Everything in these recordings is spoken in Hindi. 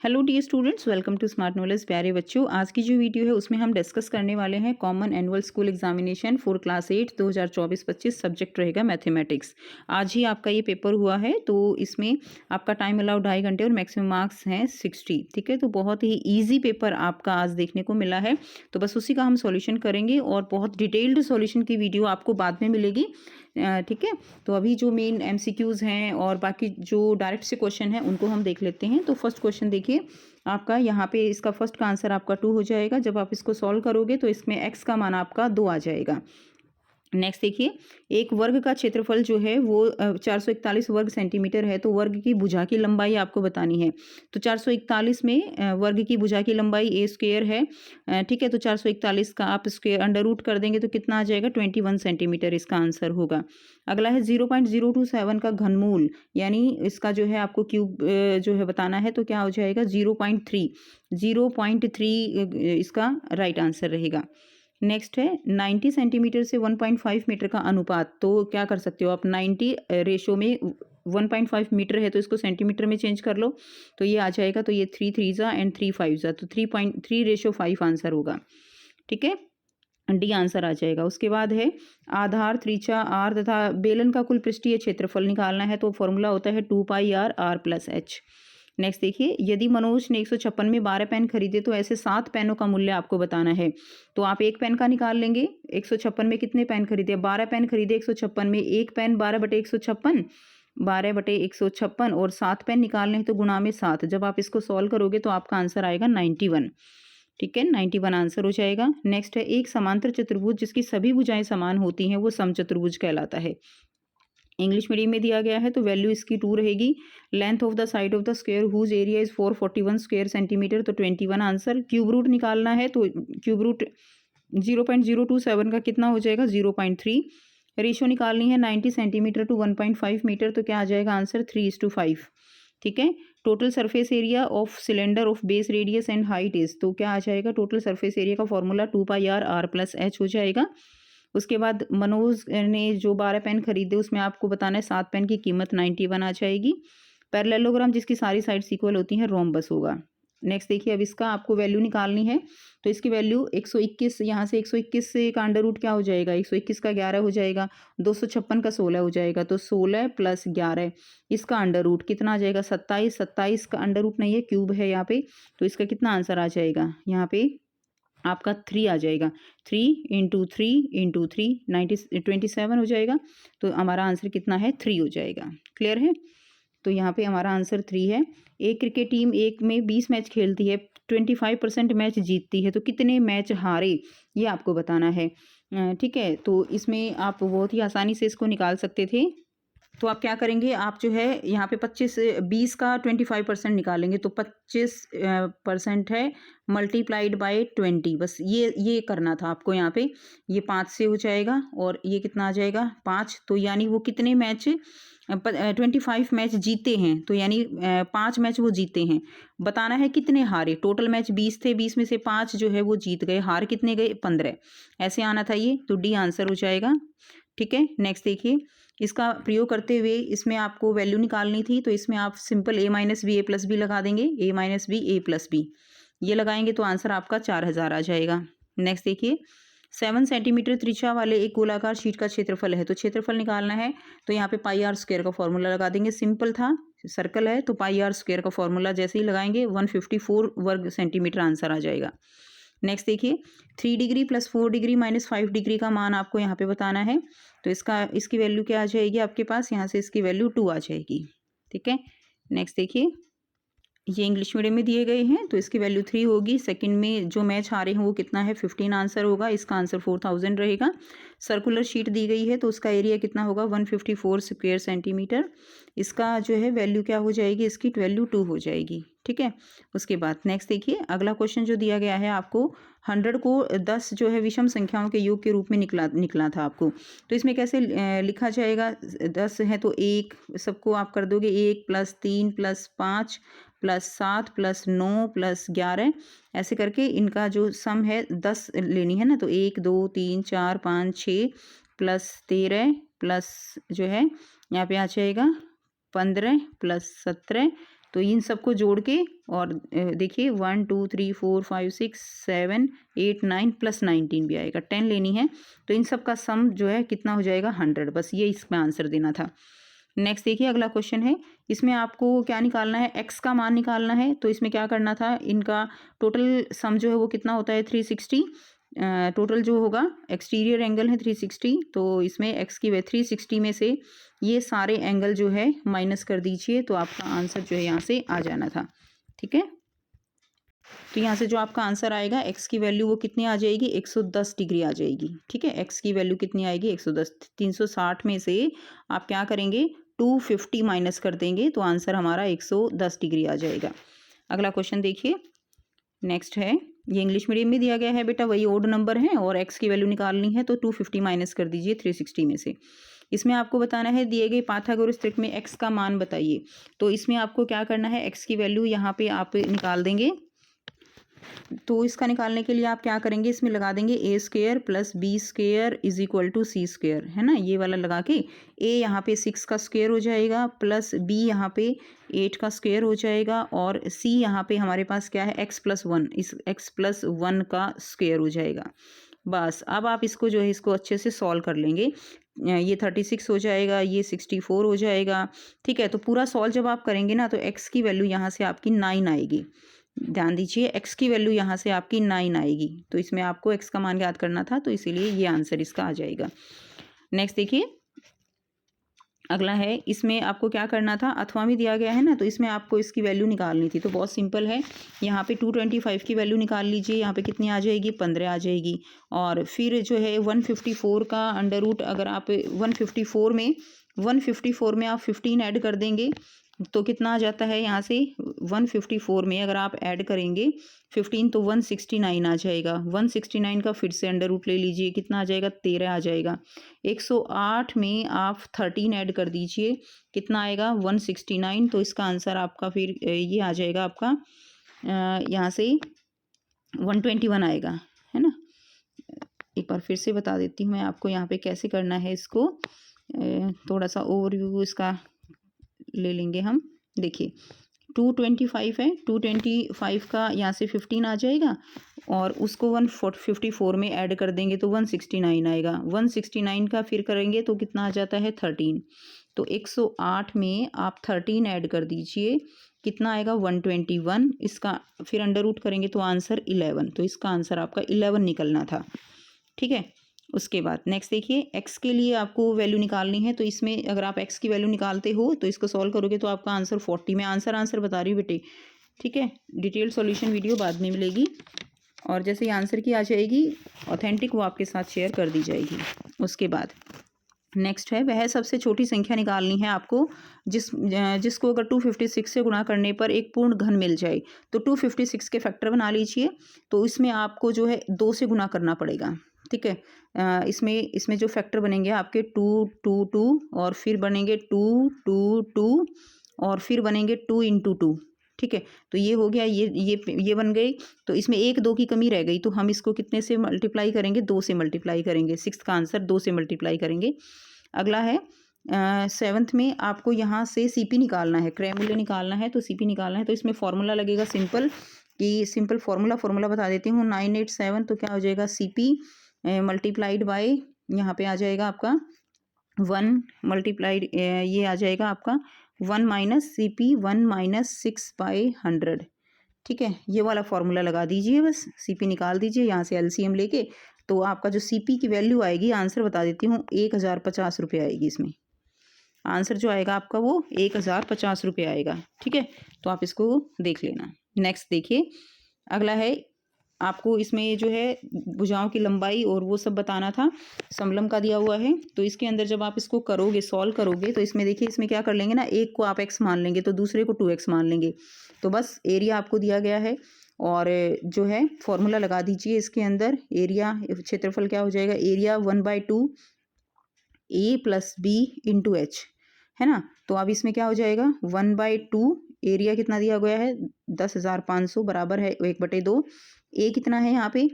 Hello dear students, welcome to Smart Knowledge. प्यारे बच्चों, आज की जो वीडियो है उसमें हम डिस्कस करने वाले हैं common annual school examination for class 8 2024-25। Subject रहेगा मैथमेटिक्स। आज ही आपका ये पेपर हुआ है, तो इसमें आपका टाइम अलाउ 2.5 घंटे और मैक्सिमम मार्क्स हैं 60। ठीक है, तो बहुत ही ईजी पेपर आपका आज देखने को मिला है। तो बस उसी का हम सॉल्यूशन करेंगे और बहुत डिटेल्ड सॉल्यूशन की वीडियो आपको बाद में मिलेगी। ठीक है, तो अभी जो मेन एमसीक्यूज हैं और बाकी जो डायरेक्ट से क्वेश्चन हैं उनको हम देख लेते हैं। तो फर्स्ट क्वेश्चन देखिए आपका, यहाँ पे इसका फर्स्ट का आंसर आपका 2 हो जाएगा। जब आप इसको सॉल्व करोगे तो इसमें x का मान आपका 2 आ जाएगा। नेक्स्ट देखिए, एक वर्ग का क्षेत्रफल जो है वो 441 वर्ग सेंटीमीटर है, तो वर्ग की भुजा की लंबाई आपको बतानी है। तो 441 में वर्ग की भुजा की लंबाई ए स्क्वायर है। ठीक है, तो 441 का आप स्क्वायर अंडर रूट कर देंगे तो कितना आ जाएगा, 21 सेंटीमीटर इसका आंसर होगा। अगला है 0.027 का घनमूल, यानी इसका जो है आपको क्यूब जो है बताना है, तो क्या हो जाएगा 0.3 इसका राइट आंसर रहेगा। नेक्स्ट है 90 सेंटीमीटर से 1.5 मीटर का अनुपात। तो क्या कर सकते हो आप, 90 रेशो में 1.5 मीटर है तो इसको सेंटीमीटर में चेंज कर लो, तो ये आ जाएगा। तो ये 3 3 जा एंड 3 5 जा, तो 3.3:5 आंसर होगा। ठीक है, डी आंसर आ जाएगा। उसके बाद है आधार, त्रिज्या आर तथा बेलन का कुल पृष्ठीय क्षेत्रफल निकालना है, तो फॉर्मूला होता है 2πr+r+h। नेक्स्ट देखिए, यदि मनोज ने 156 में 12 पेन खरीदे तो ऐसे 7 पेनों का मूल्य आपको बताना है। तो आप एक पेन का निकाल लेंगे। 156 में कितने पेन खरीदे, 12 पेन खरीदे 156 में, एक पेन 12/156, 12/156 और 7 पेन निकालने हैं तो गुणा में 7। जब आप इसको सॉल्व करोगे तो आपका आंसर आएगा 91। ठीक है, 91 आंसर हो जाएगा। नेक्स्ट है एक समांतर चतुर्भुज जिसकी सभी भुजाएं समान होती हैं वो समचतुर्भुज कहलाता है। इंग्लिश मीडियम में दिया गया है, तो वैल्यू इसकी 2 रहेगी। Length of the side of the square whose area is 441 square centimetre, तो 21 आंसर। क्यूब रूट निकालना है, तो क्यूब रूट 0.027 का कितना हो जाएगा, 0.3। रेशो निकालनी है 90 सेंटीमीटर टू 1.5 मीटर, तो क्या आ जाएगा आंसर 3:5। ठीक है, total surface area of cylinder of base radius and height is, तो क्या आ जाएगा, टोटल सरफेस एरिया का फॉर्मूला 2πr+h हो जाएगा। उसके बाद मनोज ने जो 12 पेन खरीदे उसमें आपको बताना है 7 पेन की कीमत 91 आ जाएगी। पैरेललोग्राम जिसकी सारी साइड्स इक्वल होती हैं रोम्बस होगा। नेक्स्ट देखिए, अब इसका आपको वैल्यू निकालनी है, तो इसकी वैल्यू 121, यहाँ से 121 से का अंडर रूट क्या हो जाएगा, 121 का 11 हो जाएगा, 256 का 16 हो जाएगा, तो 16 + 11 इसका अंडर रूट कितना आ जाएगा, 27। 27 का अंडर रूट नहीं है, क्यूब है यहाँ पे, तो इसका कितना आंसर आ जाएगा, यहाँ पे आपका 3 आ जाएगा। 3 × 3 × 3 27 हो जाएगा, तो हमारा आंसर कितना है, 3 हो जाएगा। क्लियर है, तो यहाँ पे हमारा आंसर 3 है। एक क्रिकेट टीम एक में 20 मैच खेलती है, 25% मैच जीतती है, तो कितने मैच हारे ये आपको बताना है। ठीक है, तो इसमें आप बहुत ही आसानी से इसको निकाल सकते थे। तो आप क्या करेंगे, आप जो है यहाँ पे 20 का 25% निकालेंगे, तो 25% है मल्टीप्लाइड बाय 20। बस ये करना था आपको। यहाँ पे ये 5 से हो जाएगा और ये कितना आ जाएगा 5, तो यानी वो कितने मैच 25 मैच जीते हैं, तो यानी 5 मैच वो जीते हैं। बताना है कितने हारे, टोटल मैच 20 थे, 20 में से 5 जो है वो जीत गए, हार कितने गए 15, ऐसे आना था ये, तो डी आंसर हो जाएगा। ठीक है, नेक्स्ट देखिए, इसका प्रयोग करते हुए इसमें आपको वैल्यू निकालनी थी, तो इसमें आप सिंपल a - b a+b लगा देंगे, a - b a+b ये लगाएंगे तो आंसर आपका 4000 आ जाएगा। नेक्स्ट देखिए, 7 सेंटीमीटर त्रिज्या वाले एक गोलाकार शीट का क्षेत्रफल है, तो क्षेत्रफल निकालना है, तो यहाँ पे πr² का फॉर्मूला लगा देंगे। सिंपल था, सर्कल है तो πr² का फॉर्मूला जैसे ही लगाएंगे 154 वर्ग सेंटीमीटर आंसर आ जाएगा। नेक्स्ट देखिए, 3 डिग्री + 4 डिग्री - 5 डिग्री का मान आपको यहाँ पे बताना है, तो इसकी वैल्यू क्या आ जाएगी आपके पास, यहाँ से इसकी वैल्यू 2 आ जाएगी। ठीक है, नेक्स्ट देखिए, ये इंग्लिश मीडियम में दिए गए हैं, तो इसकी वैल्यू 3 होगी। सेकंड में जो मैच हारे हैं वो कितना है, 15 आंसर होगा, इसका आंसर 4000 रहेगा। सर्कुलर शीट दी गई है तो उसका एरिया कितना होगा, 154 स्क्वायर सेंटीमीटर। इसका जो है वैल्यू क्या हो जाएगी, इसकी वैल्यू 2 हो जाएगी। ठीक है, उसके बाद नेक्स्ट देखिए, अगला क्वेश्चन जो दिया गया है आपको, 100 को 10 जो है विषम संख्याओं के योग के रूप में निकला था आपको, तो इसमें कैसे लिखा जाएगा, 10 है तो 1 सबको आप कर दोगे, 1 + 3 + 5 + 7 + 9 + 11, ऐसे करके इनका जो सम है 10 लेनी है ना, तो 1 2 3 4 5 6 + 13 + जो है यहाँ पे आ जाएगा 15 + 17, तो इन सबको जोड़ के और देखिए 1 2 3 4 5 6 7 8 9 प्लस 19 भी आएगा, 10 लेनी है। तो इन सब का सम जो है कितना हो जाएगा 100। बस ये इसमें आंसर देना था। नेक्स्ट देखिए अगला क्वेश्चन है, इसमें आपको क्या निकालना है, एक्स का मान निकालना है। तो इसमें क्या करना था, इनका टोटल सम जो है वो कितना होता है 360। टोटल जो होगा एक्सटीरियर एंगल है 360, तो इसमें एक्स की 360 में से ये सारे एंगल जो है माइनस कर दीजिए, तो आपका आंसर जो है यहाँ से आ जाना था। ठीक है, तो यहाँ से जो आपका आंसर आएगा एक्स की वैल्यू वो कितनी आ जाएगी, 110 डिग्री आ जाएगी। ठीक है, एक्स की वैल्यू कितनी आएगी 110। 360 में से आप क्या करेंगे 250 माइनस कर देंगे, तो आंसर हमारा 110 डिग्री आ जाएगा। अगला क्वेश्चन देखिए, नेक्स्ट है, ये इंग्लिश मीडियम में दिया गया है बेटा, वही ओड नंबर है और एक्स की वैल्यू निकालनी है, तो 250 माइनस कर दीजिए 360 में से। इसमें आपको बताना है दिए गए पाइथागोरस त्रिक में एक्स का मान बताइए। तो इसमें आपको क्या करना है, एक्स की वैल्यू यहाँ पे आप निकाल देंगे। तो इसका निकालने के लिए आप क्या करेंगे, इसमें लगा देंगे A square plus B square is equal to C square, है ना, ये वाला लगा के ए यहाँ पे 6 का स्क्वेयर हो जाएगा, प्लस बी यहाँ पे 8 का स्क्वेयर हो जाएगा, और सी यहाँ पे हमारे पास क्या है x+1, इस x+1 का स्क्वेयर हो जाएगा। बस अब आप इसको जो है इसको अच्छे से सॉल्व कर लेंगे। ये 36 हो जाएगा, ये 64 हो जाएगा। ठीक है, तो पूरा सॉल्व जब आप करेंगे ना, तो x की वैल्यू यहाँ से आपकी 9 आएगी। ध्यान दीजिए, x की वैल्यू यहाँ से आपकी 9 आएगी। तो इसमें आपको x का मान याद करना था, तो इसीलिए ये आंसर इसका आ जाएगा। नेक्स्ट देखिए, अगला है, इसमें आपको क्या करना था, अथवा में दिया गया है ना, तो इसमें आपको इसकी वैल्यू निकालनी थी। तो बहुत सिंपल है, यहाँ पे 225 की वैल्यू निकाल लीजिए। यहाँ पे कितनी आ जाएगी, 15 आ जाएगी। और फिर जो है 154 का अंडर रूट, अगर आप 154 में आप 15 ऐड कर देंगे, तो कितना आ जाता है यहाँ से 154 में अगर आप ऐड करेंगे 15, तो 169 आ जाएगा। 169 का फिर से अंडर रूट ले लीजिए, कितना आ जाएगा 13 आ जाएगा। 108 में आप 13 ऐड कर दीजिए, कितना आएगा 169। तो इसका आंसर आपका फिर ये आ जाएगा आपका यहाँ से 121 आएगा, है ना। एक बार फिर से बता देती हूँ मैं आपको यहाँ पे कैसे करना है इसको, थोड़ा सा ओवरव्यू इसका ले लेंगे हम। देखिए 225 है, 225 का यहाँ से 15 आ जाएगा, और उसको 154 में ऐड कर देंगे तो 169 आएगा। 169 का फिर करेंगे तो कितना आ जाता है 13। तो 108 में आप 13 ऐड कर दीजिए, कितना आएगा 121। इसका फिर अंडर रूट करेंगे तो आंसर 11। तो इसका आंसर आपका 11 निकलना था। ठीक है, उसके बाद नेक्स्ट देखिए, x के लिए आपको वैल्यू निकालनी है। तो इसमें अगर आप x की वैल्यू निकालते हो तो इसको सॉल्व करोगे तो आपका आंसर 40 में आंसर बता रही हूँ बेटे। ठीक है, डिटेल सॉल्यूशन वीडियो बाद में मिलेगी, और जैसे ही आंसर की आ जाएगी ऑथेंटिक, वो आपके साथ शेयर कर दी जाएगी। उसके बाद नेक्स्ट है, वह सबसे छोटी संख्या निकालनी है आपको जिसको अगर 256 से गुणा करने पर एक पूर्ण घन मिल जाए। तो 256 के फैक्टर बना लीजिए। तो इसमें आपको जो है 2 से गुणा करना पड़ेगा। ठीक है, इसमें जो फैक्टर बनेंगे आपके 2 2 2, और फिर बनेंगे 2 2 2, और फिर बनेंगे 2 × 2। ठीक है, तो ये हो गया, ये बन गई। तो इसमें 1 2 की कमी रह गई, तो हम इसको कितने से मल्टीप्लाई करेंगे, 2 से मल्टीप्लाई करेंगे। 6 का आंसर 2 से मल्टीप्लाई करेंगे। अगला है 7th में आपको यहाँ से CP निकालना है, क्रय मूल्य निकालना है। तो CP निकालना है, तो इसमें फॉर्मूला लगेगा सिंपल, कि सिंपल फॉर्मूला बता देती हूँ। 987, तो क्या हो जाएगा CP मल्टीप्लाइड बाय, यहाँ पे आ जाएगा आपका 1 मल्टीप्लाइड, ये आ जाएगा आपका 1 माइनस CP 1 माइनस 6/100। ठीक है, ये वाला फॉर्मूला लगा दीजिए, बस CP निकाल दीजिए यहाँ से LCM लेके। तो आपका जो CP की वैल्यू आएगी, आंसर बता देती हूँ, 1050 रुपये आएगी। इसमें आंसर जो आएगा आपका वो 1050 रुपये आएगा। ठीक है, तो आप इसको देख लेना। नेक्स्ट देखिए, अगला है, आपको इसमें जो है भुजाओं की लंबाई और वो सब बताना था, समलंब का दिया हुआ है। तो इसके अंदर जब आप इसको करोगे, सॉल्व करोगे, तो इसमें देखिए, इसमें क्या कर लेंगे ना, एक को आप x मान लेंगे तो दूसरे को 2x मान लेंगे। तो बस एरिया आपको दिया गया है, और जो है फॉर्मूला लगा दीजिए इसके अंदर। एरिया क्षेत्रफल क्या हो जाएगा, एरिया 1/2 a + b × h, है ना। तो अब इसमें क्या हो जाएगा 1/2, एरिया कितना दिया गया है 10,500, बराबर है 1/2। ए कितना है यहाँ पे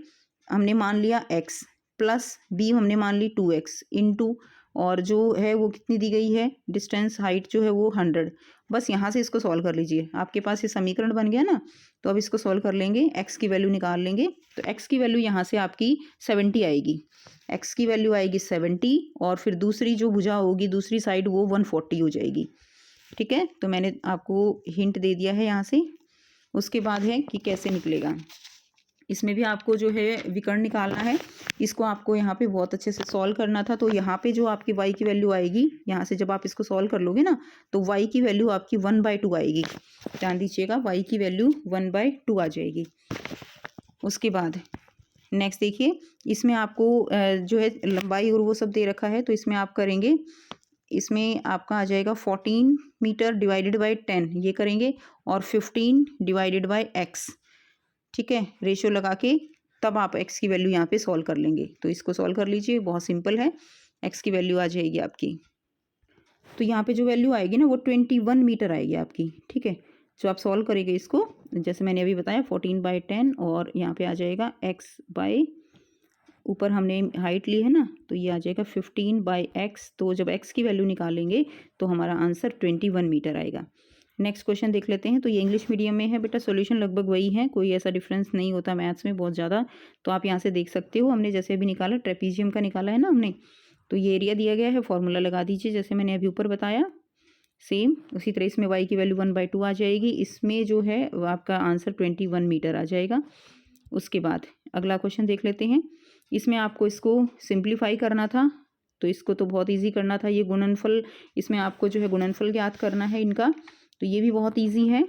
हमने मान लिया x, प्लस b हमने मान ली 2x, इंटू और जो है वो कितनी दी गई है, डिस्टेंस हाइट जो है वो 100। बस यहाँ से इसको सॉल्व कर लीजिए, आपके पास ये समीकरण बन गया ना। तो अब इसको सॉल्व कर लेंगे, एक्स की वैल्यू निकाल लेंगे। तो एक्स की वैल्यू यहाँ से आपकी 70 आएगी, एक्स की वैल्यू आएगी 70, और फिर दूसरी जो भुजा होगी दूसरी साइड वो 140 हो जाएगी। ठीक है, तो मैंने आपको हिंट दे दिया है यहाँ से। उसके बाद है कि कैसे निकलेगा, इसमें भी आपको जो है विकर्ण निकालना है। इसको आपको यहाँ पे बहुत अच्छे से सॉल्व करना था। तो यहाँ पे जो आपकी y की वैल्यू आएगी, यहाँ से जब आप इसको सॉल्व कर लोगे ना, तो y की वैल्यू आपकी 1/2 आएगी। ध्यान दीजिएगा, y की वैल्यू 1/2 आ जाएगी। उसके बाद नेक्स्ट देखिए, इसमें आपको जो है लंबाई और वो सब दे रखा है, तो इसमें आप करेंगे, इसमें आपका आ जाएगा 14 मीटर डिवाइडेड बाई 10 ये करेंगे, और 15 डिवाइडेड बाई x। ठीक है, रेशियो लगा के तब आप x की वैल्यू यहाँ पे सॉल्व कर लेंगे। तो इसको सॉल्व कर लीजिए, बहुत सिंपल है, x की वैल्यू आ जाएगी आपकी। तो यहाँ पे जो वैल्यू आएगी ना वो 21 मीटर आएगी आपकी। ठीक है, जो आप सॉल्व करेंगे इसको, जैसे मैंने अभी बताया 14/10, और यहाँ पे आ जाएगा x बाई, ऊपर हमने हाइट ली है ना, तो ये आ जाएगा 15/x। तो जब x की वैल्यू निकालेंगे तो हमारा आंसर 21 मीटर आएगा। नेक्स्ट क्वेश्चन देख लेते हैं। तो ये इंग्लिश मीडियम में है बेटा, सॉल्यूशन लगभग वही है, कोई ऐसा डिफरेंस नहीं होता मैथ्स में बहुत ज़्यादा। तो आप यहाँ से देख सकते हो, हमने जैसे अभी निकाला ट्रेपीजियम का निकाला है ना हमने, तो ये एरिया दिया गया है, फॉर्मूला लगा दीजिए जैसे मैंने अभी ऊपर बताया। सेम उसी तरह इसमें y की वैल्यू 1/2 आ जाएगी, इसमें जो है आपका आंसर 21 मीटर आ जाएगा। उसके बाद अगला क्वेश्चन देख लेते हैं। इसमें आपको इसको सिंप्लीफाई करना था, तो इसको तो बहुत इजी करना था। ये गुणनफल, इसमें आपको जो है गुणनफल ज्ञात करना है इनका, तो ये भी बहुत इजी है।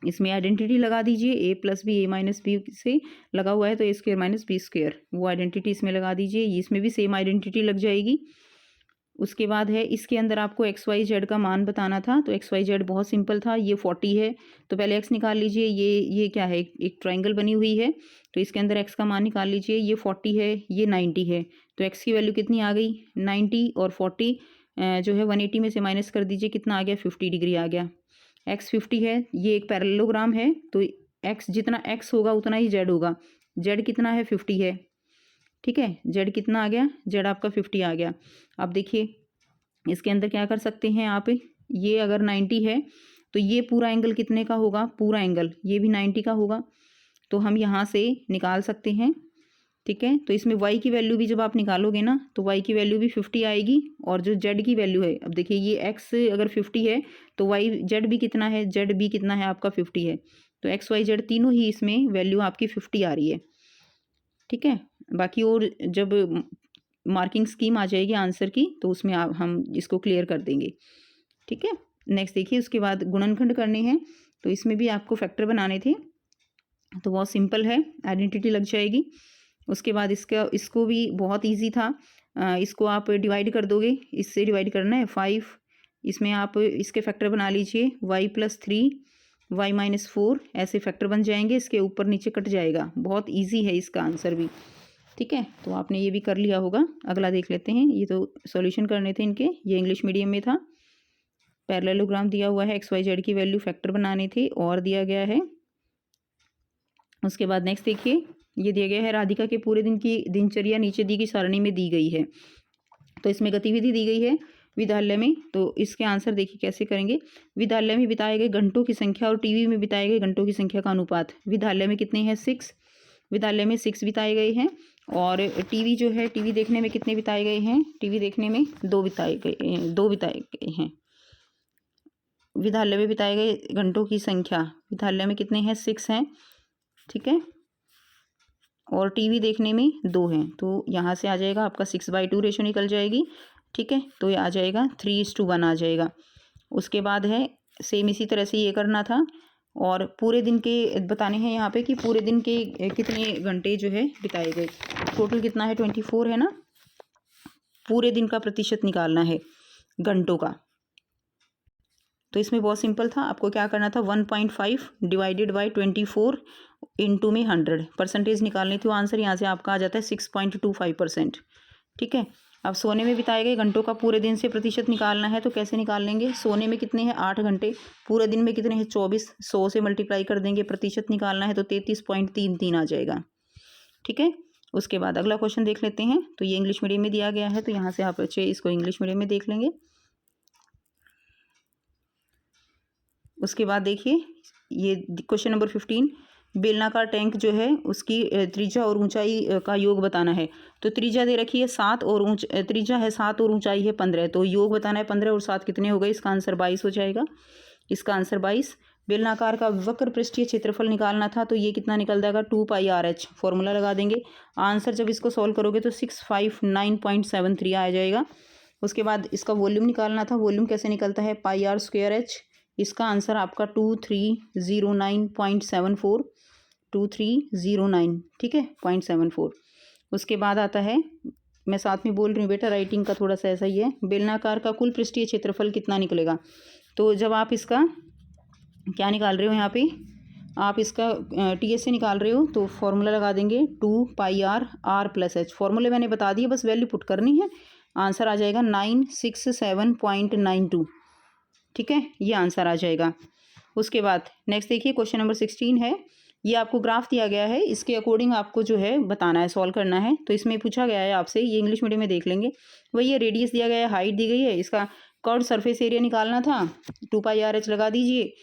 इसमें आइडेंटिटी लगा दीजिए, a + b a - b से लगा हुआ है तो a² - b², वो आइडेंटिटी इसमें लगा दीजिए, इसमें भी सेम आइडेंटिटी लग जाएगी। उसके बाद है इसके अंदर आपको एक्स वाई जेड का मान बताना था, तो एक्स वाई जेड बहुत सिंपल था, ये 40 है तो पहले एक्स निकाल लीजिए। ये क्या है, एक ट्रायंगल बनी हुई है, तो इसके अंदर एक्स का मान निकाल लीजिए। ये 40 है, ये 90 है, तो एक्स की वैल्यू कितनी आ गई 90, और 40 जो है 180 में से माइनस कर दीजिए, कितना आ गया 50 डिग्री आ गया। एक्स 50 है, ये एक पैरेललोग्राम है, तो एक्स जितना एक्स होगा उतना ही जेड होगा। जेड कितना है 50 है, ठीक है, जेड कितना आ गया, जेड आपका 50 आ गया। अब देखिए इसके अंदर क्या कर सकते हैं आप, ये अगर 90 है तो ये पूरा एंगल कितने का होगा, पूरा एंगल ये भी 90 का होगा, तो हम यहाँ से निकाल सकते हैं। ठीक है, तो इसमें y की वैल्यू भी जब आप निकालोगे ना तो y की वैल्यू भी 50 आएगी, और जो z की वैल्यू है, अब देखिए ये x अगर 50 है तो y z भी कितना है, z भी कितना है आपका 50 है, तो x y z तीनों ही इसमें वैल्यू आपकी 50 आ रही है। ठीक है, बाकी और जब मार्किंग स्कीम आ जाएगी आंसर की तो उसमें हम इसको क्लियर कर देंगे। ठीक है, नेक्स्ट देखिए, उसके बाद गुणनखंड करने हैं, तो इसमें भी आपको फैक्टर बनाने थे, तो बहुत सिंपल है, आइडेंटिटी लग जाएगी। उसके बाद इसको भी बहुत इजी था, इसको आप डिवाइड कर दोगे, इससे डिवाइड करना है 5, इसमें आप इसके फैक्टर बना लीजिए, y + 3 y - 4 ऐसे फैक्टर बन जाएंगे, इसके ऊपर नीचे कट जाएगा। बहुत इजी है इसका आंसर भी। ठीक है, तो आपने ये भी कर लिया होगा। अगला देख लेते हैं, ये तो सॉल्यूशन करने थे इनके, ये इंग्लिश मीडियम में था। पैरेललोग्राम दिया हुआ है, एक्स वाई जेड की वैल्यू फैक्टर बनाने थे और दिया गया है। उसके बाद नेक्स्ट देखिए, ये दिया गया है राधिका के पूरे दिन की दिनचर्या नीचे दी गई सारणी में दी गई है, तो इसमें गतिविधि दी गई है विद्यालय में, तो इसके आंसर देखिए कैसे करेंगे। विद्यालय में बिताए गए घंटों की संख्या और टीवी में बिताए गए घंटों की संख्या का अनुपात। विद्यालय में कितने हैं 6, विद्यालय में 6 बिताए गए हैं, और टीवी जो है, टीवी देखने में कितने बिताए गए हैं, टीवी देखने में 2 बिताए गए हैं। विद्यालय में बिताए गए घंटों की संख्या, विद्यालय में कितने हैं 6 हैं, ठीक है, और टीवी देखने में 2 हैं, तो यहाँ से आ जाएगा आपका 6/2 रेशो निकल जाएगी। ठीक है, तो ये आ जाएगा 3:1 आ जाएगा। उसके बाद है सेम इसी तरह से ये करना था, और पूरे दिन के बताने हैं यहाँ पे कि पूरे दिन के कितने घंटे जो है बिताए गए। टोटल कितना है 24 है ना, पूरे दिन का प्रतिशत निकालना है घंटों का। तो इसमें बहुत सिंपल था, आपको क्या करना था 1.5 डिवाइडेड बाई 24 इंटू में 100 परसेंटेज निकालनी थी, वो आंसर यहाँ से आपका आ जाता है 6.25%। ठीक है, अब सोने में बिताए गए घंटों का पूरे दिन से प्रतिशत निकालना है, तो कैसे निकाल लेंगे, सोने में कितने हैं 8 घंटे, पूरे दिन में कितने हैं 24, 100 से मल्टीप्लाई कर देंगे, प्रतिशत निकालना है तो 33.33 आ जाएगा। ठीक है, उसके बाद अगला क्वेश्चन देख लेते हैं। तो ये इंग्लिश मीडियम में दिया गया है, तो यहाँ से आप बच्चे इसको इंग्लिश मीडियम में देख लेंगे। उसके बाद देखिए ये क्वेश्चन नंबर 15, बेलनाकार टैंक जो है उसकी त्रिज्या और ऊंचाई का योग बताना है। तो त्रिज्या दे रखी है 7 और त्रिज्या है 7 और ऊंचाई है 15, तो योग बताना है 15 और 7 कितने हो गए, इसका आंसर 22 हो जाएगा। इसका आंसर 22। बेलनाकार का वक्र पृष्ठीय क्षेत्रफल निकालना था, तो ये कितना निकल जाएगा 2πRH, फॉर्मूला लगा देंगे। आंसर जब इसको सॉल्व करोगे तो 659.73 आ जाएगा। उसके बाद इसका वॉल्यूम निकालना था, वॉल्यूम कैसे निकलता है πr²h, इसका आंसर आपका 2309.74, 2309, ठीक है 0.74। उसके बाद आता है, मैं साथ में बोल रही हूँ बेटा, राइटिंग का थोड़ा सा ऐसा ही है। बेलनाकार का कुल पृष्ठीय क्षेत्रफल कितना निकलेगा, तो जब आप इसका क्या निकाल रहे हो, यहाँ पे आप इसका TS से निकाल रहे हो तो फॉर्मूला लगा देंगे 2πr/h। फॉर्मूले मैंने बता दिए, बस वैल्यू पुट करनी है। आंसर आ जाएगा 967.92, ठीक है, ये आंसर आ जाएगा। उसके बाद नेक्स्ट देखिए क्वेश्चन नंबर 16 है। ये आपको ग्राफ दिया गया है, इसके अकॉर्डिंग आपको जो है बताना है, सॉल्व करना है। तो इसमें पूछा गया है आपसे, ये इंग्लिश मीडियम में देख लेंगे। वही ये रेडियस दिया गया है, हाइट दी गई है, इसका कर्व सरफेस एरिया निकालना था, 2πRH लगा दीजिए,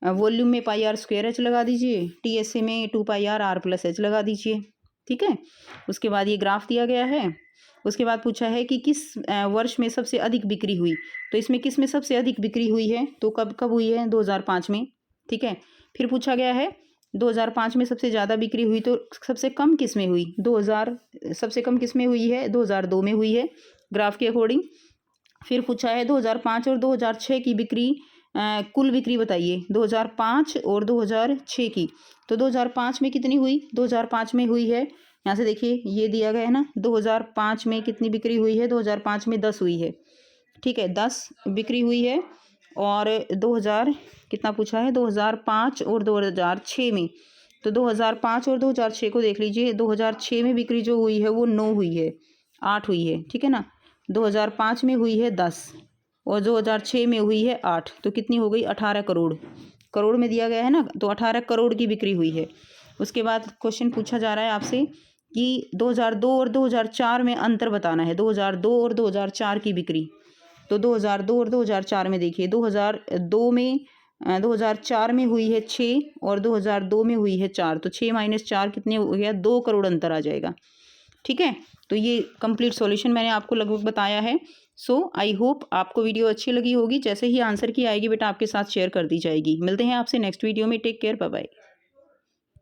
वॉल्यूम में πr²h लगा दीजिए, TSA में 2πr/h लगा दीजिए, ठीक है। उसके बाद ये ग्राफ दिया गया है। उसके बाद पूछा है कि किस वर्ष में सबसे अधिक बिक्री हुई, तो इसमें किस में सबसे अधिक बिक्री हुई है, तो कब कब हुई है, 2005 में, ठीक है। फिर पूछा गया है 2005 में सबसे ज़्यादा बिक्री हुई, तो सबसे कम किस में हुई, सबसे कम किस में हुई है, 2002 में हुई है, ग्राफ के अकॉर्डिंग। फिर पूछा है 2005 और 2006 की बिक्री, कुल बिक्री बताइए, 2005 और 2006 की। तो 2005 में कितनी हुई, 2005 में हुई है, यहाँ से देखिए ये दिया गया है ना, 2005 में कितनी बिक्री हुई है, 2005 में 10 हुई है, ठीक है, 10 बिक्री हुई है। और 2000 कितना पूछा है, 2005 और 2006 में, तो 2005 और 2006 को देख लीजिए। 2006 में बिक्री जो हुई है वो 9 हुई है, 8 हुई है, ठीक है ना। 2005 में हुई है 10 और 2006 में हुई है 8, तो कितनी हो गई, 18 करोड़। करोड़ में दिया गया है ना, तो 18 करोड़ की बिक्री हुई है। उसके बाद क्वेश्चन पूछा जा रहा है आपसे कि 2002 और 2004 में अंतर बताना है, 2002 और 2004 की बिक्री। तो 2002 और 2004 में देखिए, 2004 में हुई है 6 और 2002 में हुई है 4, तो 6 - 4 कितने हो गया, 2 करोड़ अंतर आ जाएगा, ठीक है। तो ये कंप्लीट सॉल्यूशन मैंने आपको लगभग बताया है। सो आई होप आपको वीडियो अच्छी लगी होगी। जैसे ही आंसर की आएगी बेटा आपके साथ शेयर कर दी जाएगी। मिलते हैं आपसे नेक्स्ट वीडियो में। Take care, bye bye.